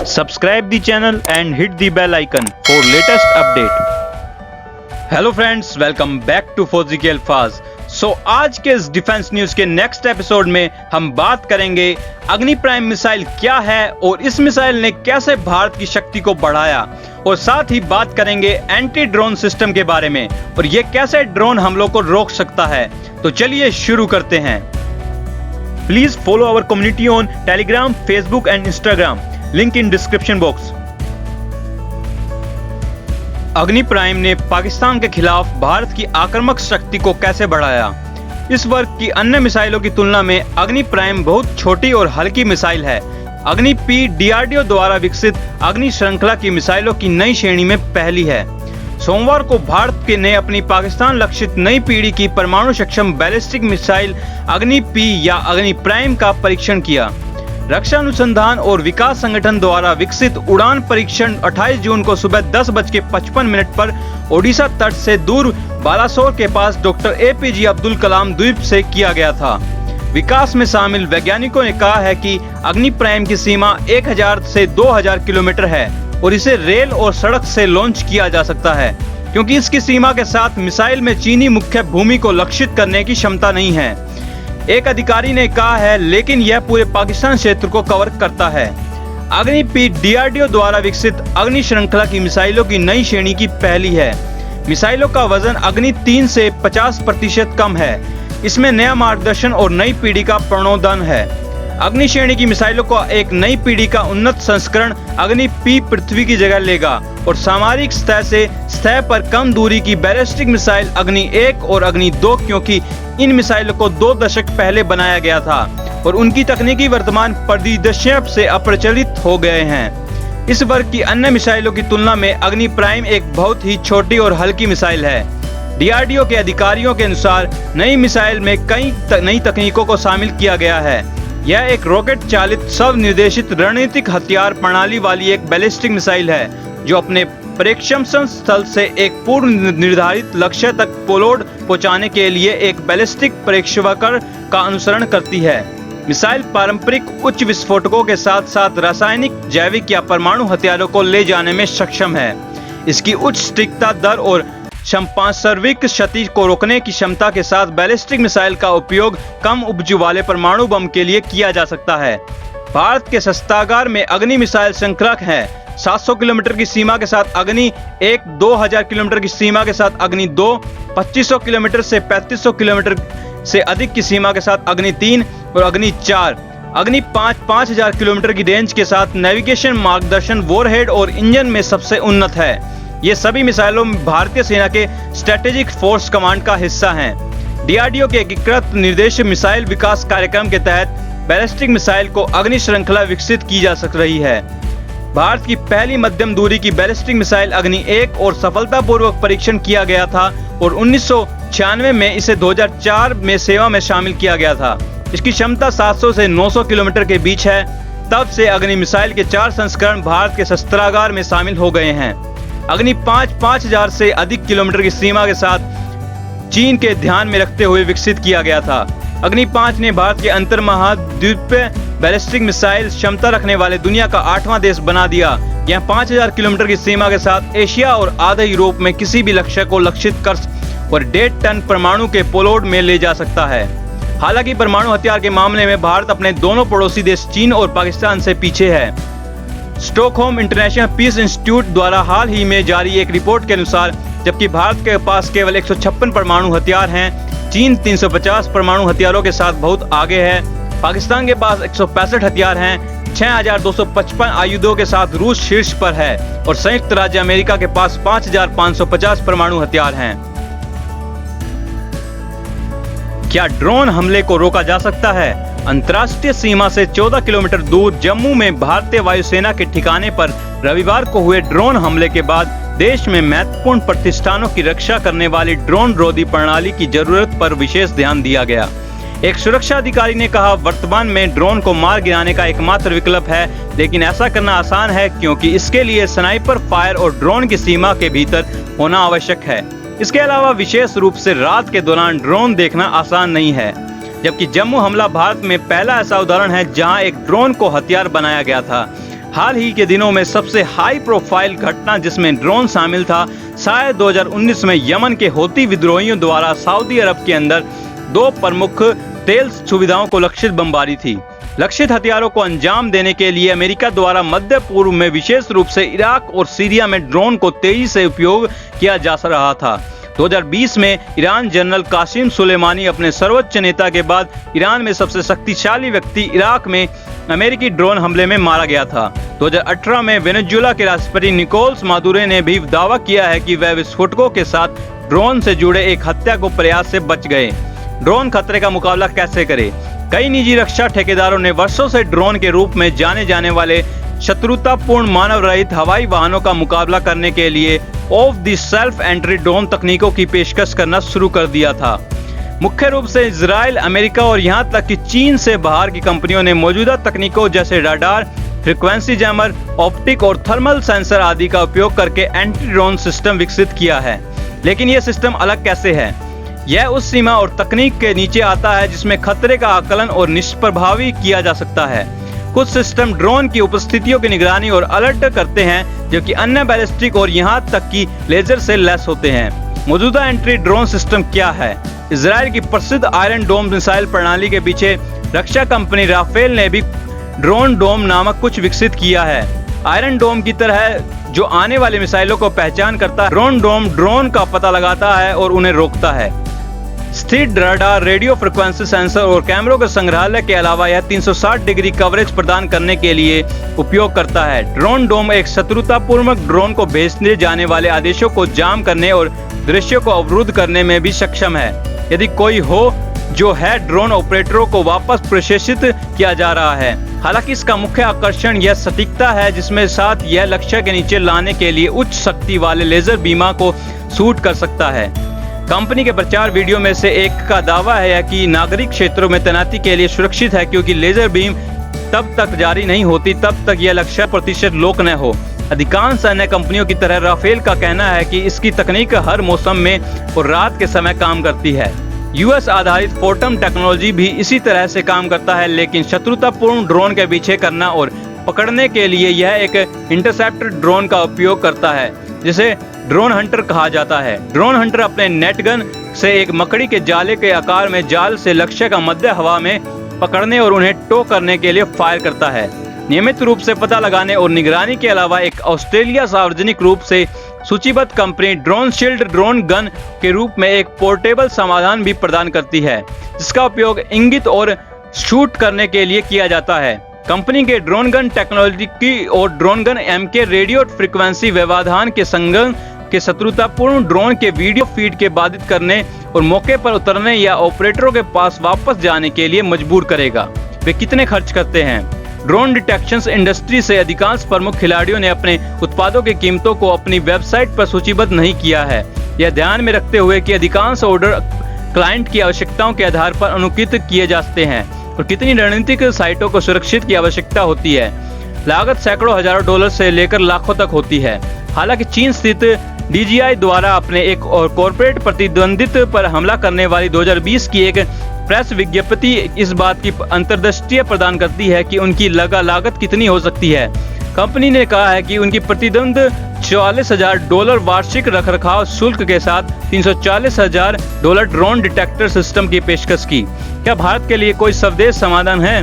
Subscribe the channel and hit the bell icon for latest update. Hello friends, welcome back to फौजी के अल्फाज। आज के इस डिफेंस न्यूज के नेक्स्ट एपिसोड में हम बात करेंगे अग्नि प्राइम मिसाइल क्या है और इस मिसाइल ने कैसे भारत की शक्ति को बढ़ाया, और साथ ही बात करेंगे एंटी ड्रोन सिस्टम के बारे में और ये कैसे ड्रोन हमलों को रोक सकता है। तो चलिए शुरू करते हैं। Please follow our community on Telegram, Facebook and Instagram, link in description box. Agni Prime ने पाकिस्तान के खिलाफ भारत की आक्रामक शक्ति को कैसे बढ़ाया। इस वर्ग की अन्य मिसाइलों की तुलना में अग्नि प्राइम बहुत छोटी और हल्की मिसाइल है। अग्नि पी डीआरडीओ द्वारा विकसित अग्नि श्रृंखला की मिसाइलों की नई श्रेणी में पहली है। सोमवार को भारत के ने अपनी पाकिस्तान लक्षित नई पीढ़ी की परमाणु सक्षम बैलिस्टिक मिसाइल अग्नि पी या अग्नि प्राइम का परीक्षण किया। रक्षा अनुसंधान और विकास संगठन द्वारा विकसित उड़ान परीक्षण 28 जून को सुबह 10:55 पर ओडिशा तट से दूर बालासोर के पास डॉक्टर एपीजे अब्दुल कलाम द्वीप से किया गया था। विकास में शामिल वैज्ञानिकों ने कहा है कि अग्नि प्राइम की सीमा 1000 से 2000 किलोमीटर है और इसे रेल और सड़क से लॉन्च किया जा सकता है, क्योंकि इसकी सीमा के साथ मिसाइल में चीनी मुख्य भूमि को लक्षित करने की क्षमता नहीं है। एक अधिकारी ने कहा है, लेकिन यह पूरे पाकिस्तान क्षेत्र को कवर करता है। अग्नि पी डीआरडीओ द्वारा विकसित अग्नि श्रृंखला की मिसाइलों की नई श्रेणी की पहली है। मिसाइलों का वजन अग्नि 3 से 50% कम है। इसमें नया मार्गदर्शन और नई पीढ़ी का प्रणोदन है। अग्नि श्रेणी की मिसाइलों को एक नई पीढ़ी का उन्नत संस्करण अग्नि पी पृथ्वी की जगह लेगा और सामरिक सतह से सतह पर कम दूरी की बैलिस्टिक मिसाइल अग्नि 1 और अग्नि 2, क्योंकि इन मिसाइलों को 2 दशक पहले बनाया गया था और उनकी तकनीकी वर्तमान परिदृश्य से अप्रचलित हो गए हैं। इस वर्ग की अन्य मिसाइलों की तुलना में अग्नि प्राइम एक बहुत ही छोटी और हल्की मिसाइल है। डीआरडीओ के अधिकारियों के अनुसार नई मिसाइल में कई नई तकनीकों को शामिल किया गया है। यह एक रॉकेट चालित स्व निर्देशित रणनीतिक हथियार प्रणाली वाली एक बैलिस्टिक मिसाइल है, जो अपने प्रेक्षण स्थल से एक पूर्व निर्धारित लक्ष्य तक पेलोड पहुंचाने के लिए एक बैलिस्टिक प्रेक्षावक्र का अनुसरण करती है। मिसाइल पारंपरिक उच्च विस्फोटकों के साथ साथ रासायनिक, जैविक या परमाणु हथियारों को ले जाने में सक्षम है। इसकी उच्च सटीकता दर और संपार्श्विक क्षति को रोकने की क्षमता के साथ बैलिस्टिक मिसाइल का उपयोग कम उपज वाले परमाणु बम के लिए किया जा सकता है। भारत के शस्त्रागार में अग्नि मिसाइल श्रृंखला है। 700 किलोमीटर की सीमा के साथ अग्नि 1, 2000 किलोमीटर की सीमा के साथ अग्नि 2, 2500 किलोमीटर से 3500 किलोमीटर से अधिक की सीमा के साथ अग्नि 3 और अग्नि 4। अग्नि 5 5000 किलोमीटर की रेंज के साथ नेविगेशन, मार्गदर्शन, वॉरहेड और इंजन में सबसे उन्नत है। ये सभी मिसाइलों में भारतीय सेना के स्ट्रेटेजिक फोर्स कमांड का हिस्सा हैं। डीआरडीओ के एकीकृत निर्देश मिसाइल विकास कार्यक्रम के तहत बैलिस्टिक मिसाइल को अग्नि श्रृंखला विकसित की जा सक रही है। भारत की पहली मध्यम दूरी की बैलिस्टिक मिसाइल अग्नि 1 और सफलतापूर्वक परीक्षण किया गया था और 1996 में इसे 2004 में सेवा में शामिल किया गया था। इसकी क्षमता 700 से 900 किलोमीटर के बीच है। तब से अग्नि मिसाइल के 4 संस्करण भारत के शस्त्रागार में शामिल हो गए हैं। अग्नि 5 5000 से अधिक किलोमीटर की सीमा के साथ चीन के ध्यान में रखते हुए विकसित किया गया था। अग्नि 5 ने भारत के अंतर महाद्वीपीय बैलिस्टिक मिसाइल क्षमता रखने वाले दुनिया का 8वां देश बना दिया। यह 5000 किलोमीटर की सीमा के साथ एशिया और आधे यूरोप में किसी भी लक्ष्य को लक्षित कर और 1.5 टन परमाणु के पेलोड में ले जा सकता है। हालांकि परमाणु हथियार के मामले में भारत अपने दोनों पड़ोसी देश चीन और पाकिस्तान से पीछे है। स्टॉकहोम इंटरनेशनल पीस इंस्टीट्यूट द्वारा हाल ही में जारी एक रिपोर्ट के अनुसार, जबकि भारत के पास केवल 156 परमाणु हथियार हैं, चीन 350 परमाणु हथियारों के साथ बहुत आगे है। पाकिस्तान के पास 165 हथियार हैं, 6255 आयुधों के साथ रूस शीर्ष पर है और संयुक्त राज्य अमेरिका के पास 5550 परमाणु हथियार हैं। क्या ड्रोन हमले को रोका जा सकता है? अंतर्राष्ट्रीय सीमा से 14 किलोमीटर दूर जम्मू में भारतीय वायुसेना के ठिकाने पर रविवार को हुए ड्रोन हमले के बाद देश में महत्वपूर्ण प्रतिष्ठानों की रक्षा करने वाली ड्रोन रोधी प्रणाली की जरूरत पर विशेष ध्यान दिया गया। एक सुरक्षा अधिकारी ने कहा, वर्तमान में ड्रोन को मार गिराने का एकमात्र विकल्प है, लेकिन ऐसा करना आसान है क्योंकि इसके लिए स्नाइपर फायर और ड्रोन की सीमा के भीतर होना आवश्यक है। इसके अलावा विशेष रूप से रात के दौरान ड्रोन देखना आसान नहीं है। जबकि जम्मू हमला भारत में पहला ऐसा उदाहरण है जहां एक ड्रोन को हथियार बनाया गया था। हाल ही के दिनों में सबसे हाई प्रोफाइल घटना जिसमें ड्रोन शामिल था शायद 2019 में यमन के हौती विद्रोहियों द्वारा सऊदी अरब के अंदर 2 प्रमुख तेल सुविधाओं को लक्षित बमबारी थी। लक्षित हथियारों को अंजाम देने के लिए अमेरिका द्वारा मध्य पूर्व में विशेष रूप से इराक और सीरिया में ड्रोन को तेजी से उपयोग किया जा रहा था। 2020 में ईरान जनरल कासिम सुलेमानी अपने सर्वोच्च नेता के बाद ईरान में सबसे शक्तिशाली व्यक्ति इराक में अमेरिकी ड्रोन हमले में मारा गया था। 2018 में वेनेजुएला के राष्ट्रपति निकोलस मादुरो ने भी दावा किया है कि वह विस्फोटकों के साथ ड्रोन से जुड़े एक हत्या को प्रयास से बच गए। ड्रोन खतरे का मुकाबला कैसे करें? कई निजी रक्षा ठेकेदारों ने वर्षों से ड्रोन के रूप में जाने जाने वाले शत्रुतापूर्ण मानव रहित हवाई वाहनों का मुकाबला करने के लिए of the self entry drone तकनीकों की पेशकश करना शुरू कर दिया था। मुख्य रूप से इजराइल, अमेरिका और यहां तक कि चीन से बाहर की कंपनियों ने मौजूदा तकनीकों जैसे रडार, फ्रीक्वेंसी जैमर, ऑप्टिक और थर्मल सेंसर आदि का उपयोग करके एंटी ड्रोन सिस्टम विकसित किया है। लेकिन यह सिस्टम अलग कैसे है? यह उस सीमा और तकनीक के नीचे आता है जिसमें खतरे का आकलन और निष्प्रभावी किया जा सकता है। कुछ सिस्टम ड्रोन की उपस्थितियों की निगरानी और अलर्ट करते हैं, जबकि अन्य बैलिस्टिक और यहां तक कि लेजर से लैस होते हैं। मौजूदा एंट्री ड्रोन सिस्टम क्या है? इजराइल की प्रसिद्ध आयरन डोम मिसाइल प्रणाली के पीछे रक्षा कंपनी राफेल ने भी ड्रोन डोम नामक कुछ विकसित किया है। आयरन डोम की तरह जो आने वाली मिसाइलों को पहचान करता है, ड्रोन डोम ड्रोन का पता लगाता है और उन्हें रोकता है। स्थिर रडार, रेडियो फ्रिक्वेंसी सेंसर और कैमरों के संग्रहालय के अलावा यह 360 डिग्री कवरेज प्रदान करने के लिए उपयोग करता है। ड्रोन डोम एक शत्रुतापूर्ण ड्रोन को भेजने जाने वाले आदेशों को जाम करने और दृश्यों को अवरुद्ध करने में भी सक्षम है। यदि कोई हो जो है ड्रोन ऑपरेटरों को वापस प्रशिक्षित किया जा रहा है। हालांकि इसका मुख्य आकर्षण यह सटीकता है जिसमें साथ यह लक्ष्य के नीचे लाने के लिए उच्च शक्ति वाले लेजर बीमा को शूट कर सकता है। कंपनी के प्रचार वीडियो में से एक का दावा है कि नागरिक क्षेत्रों में तैनाती के लिए सुरक्षित है क्योंकि लेजर बीम तब तक जारी नहीं होती तब तक यह लक्ष्य प्रतिशत लोक न हो। अधिकांश अन्य कंपनियों की तरह राफेल का कहना है कि इसकी तकनीक हर मौसम में और रात के समय काम करती है। यूएस आधारित फोर्टम टेक्नोलॉजी भी इसी तरह से काम करता है, लेकिन शत्रुतापूर्ण ड्रोन के पीछे करना और पकड़ने के लिए यह एक इंटरसेप्टर ड्रोन का उपयोग करता है जिसे ड्रोन हंटर कहा जाता है। ड्रोन हंटर अपने नेट गन से एक मकड़ी के जाले के आकार में जाल से लक्ष्य का मध्य हवा में पकड़ने और उन्हें टो करने के लिए फायर करता है। नियमित रूप से पता लगाने और निगरानी के अलावा एक ऑस्ट्रेलिया सार्वजनिक रूप से सूचीबद्ध company drone shield drone gun के रूप में एक पोर्टेबल समाधान भी प्रदान करती है जिसका उपयोग इंगित और शूट करने के लिए किया जाता है। कंपनी के ड्रोन गन टेक्नोलॉजी की और drone gun MK radio frequency व्यवधान के संगम के शत्रुतापूर्ण ड्रोन के वीडियो फीड के बाधित करने और मौके पर उतरने या ऑपरेटरों के पास वापस जाने के लिए मजबूर करेगा। वे कितने खर्च करते हैं? ड्रोन डिटेक्शन इंडस्ट्री से अधिकांश प्रमुख खिलाड़ियों ने अपने उत्पादों की कीमतों को अपनी वेबसाइट पर सूचीबद्ध नहीं किया है। यह ध्यान में रखते हुए कि अधिकांश ऑर्डर क्लाइंट की आवश्यकताओं के आधार पर अनुकूलित किए जाते हैं और कितनी रणनीतिक साइटों को सुरक्षित की आवश्यकता होती है। लागत सैकड़ों हजारों डॉलर से लेकर लाखों तक होती है। हालांकि चीन स्थित DJI द्वारा अपने एक और कॉर्पोरेट प्रतिद्वंदित्व पर हमला करने वाली 2020 की एक प्रेस विज्ञप्ति इस बात की अंतर्दृष्टि प्रदान करती है कि उनकी लागत कितनी हो सकती है। कंपनी ने कहा है कि उनकी प्रतिद्वंद $44,000 वार्षिक रखरखाव शुल्क के साथ $340,000 ड्रोन डिटेक्टर सिस्टम की पेशकश की। क्या भारत के लिए कोई स्वदेश समाधान है?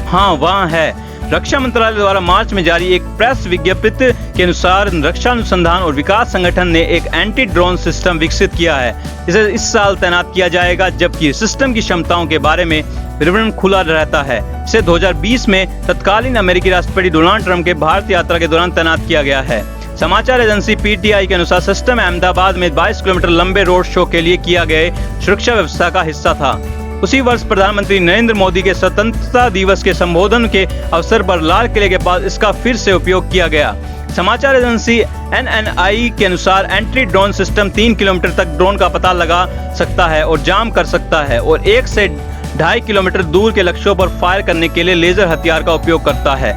हाँ, वहाँ है। रक्षा मंत्रालय द्वारा मार्च में जारी एक प्रेस विज्ञप्ति के अनुसार रक्षा अनुसंधान और विकास संगठन ने एक एंटी ड्रोन सिस्टम विकसित किया है। इसे इस साल तैनात किया जाएगा, जबकि सिस्टम की क्षमताओं के बारे में विवरण खुला रहता है। इसे 2020 में तत्कालीन अमेरिकी राष्ट्रपति डोनाल्ड ट्रंप के भारत यात्रा के दौरान तैनात किया गया है। समाचार एजेंसी PTI के अनुसार सिस्टम अहमदाबाद में 22 किलोमीटर लंबे रोड शो के लिए किया गए सुरक्षा व्यवस्था का हिस्सा था। उसी वर्ष प्रधानमंत्री नरेंद्र मोदी के स्वतंत्रता दिवस के संबोधन के अवसर पर लाल किले के पास इसका फिर से उपयोग किया गया। समाचार एजेंसी NNI के अनुसार एंट्री ड्रोन सिस्टम 3 किलोमीटर तक ड्रोन का पता लगा सकता है और जाम कर सकता है और 1 से 2.5 किलोमीटर दूर के लक्ष्यों पर फायर करने के लिए लेजर हथियार का उपयोग करता है।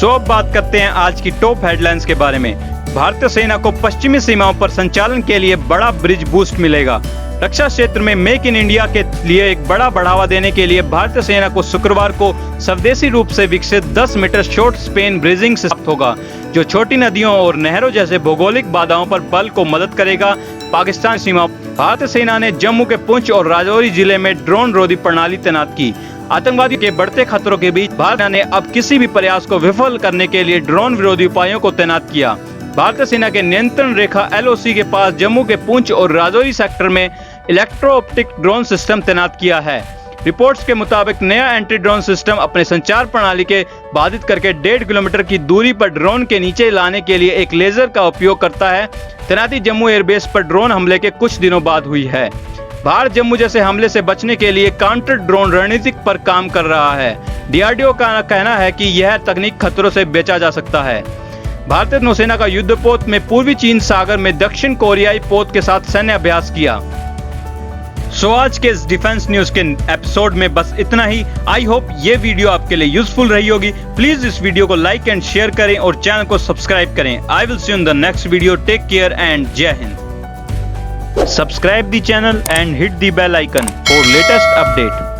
अब बात करते हैं आज की टॉप हेडलाइंस के बारे में। भारतीय सेना को पश्चिमी सीमाओं पर संचालन के लिए बड़ा ब्रिज बूस्ट मिलेगा। रक्षा क्षेत्र में मेक इन इंडिया के लिए एक बड़ा बढ़ावा देने के लिए भारतीय सेना को शुक्रवार को स्वदेशी रूप से विकसित 10 metre short span bridging system होगा, जो छोटी नदियों और नहरों जैसे भौगोलिक बाधाओं पर बल को मदद करेगा। पाकिस्तान सीमा भारतीय सेना ने जम्मू के पुंछ और राजौरी जिले में ड्रोन रोधी प्रणाली तैनात की। आतंकवादियों के बढ़ते खतरों के बीच भारत ने अब किसी भी प्रयास को विफल करने के लिए ड्रोन विरोधी उपायों को तैनात किया। भारतीय सेना के नियंत्रण रेखा LOC के पास जम्मू के पुंछ और राजौरी सेक्टर में इलेक्ट्रो ऑप्टिक ड्रोन सिस्टम तैनात किया है। रिपोर्ट्स के मुताबिक नया एंटी ड्रोन सिस्टम अपने संचार प्रणाली के बाधित करके 1.5 किलोमीटर की दूरी पर ड्रोन के नीचे लाने के लिए एक लेजर का उपयोग करता है। तैनाती जम्मू एयरबेस पर ड्रोन हमले के कुछ दिनों बाद हुई है। भारत जम्मू जैसे हमले से बचने के लिए काउंटर ड्रोन रणनीति पर काम कर रहा है। DRDO का कहना है कि यह तकनीक खतरों से बचा जा सकता है। भारतीय नौसेना का युद्धपोत में पूर्वी चीन सागर में दक्षिण कोरियाई पोत के साथ सैन्य अभ्यास किया। आज के इस डिफेंस न्यूज के एपिसोड में बस इतना ही। आई होप ये वीडियो आपके लिए यूजफुल रही होगी। प्लीज इस वीडियो को लाइक एंड शेयर करें और चैनल को सब्सक्राइब करें। I will see you in the next video. Take care and जय हिंद। Subscribe the channel and hit the bell icon for latest update.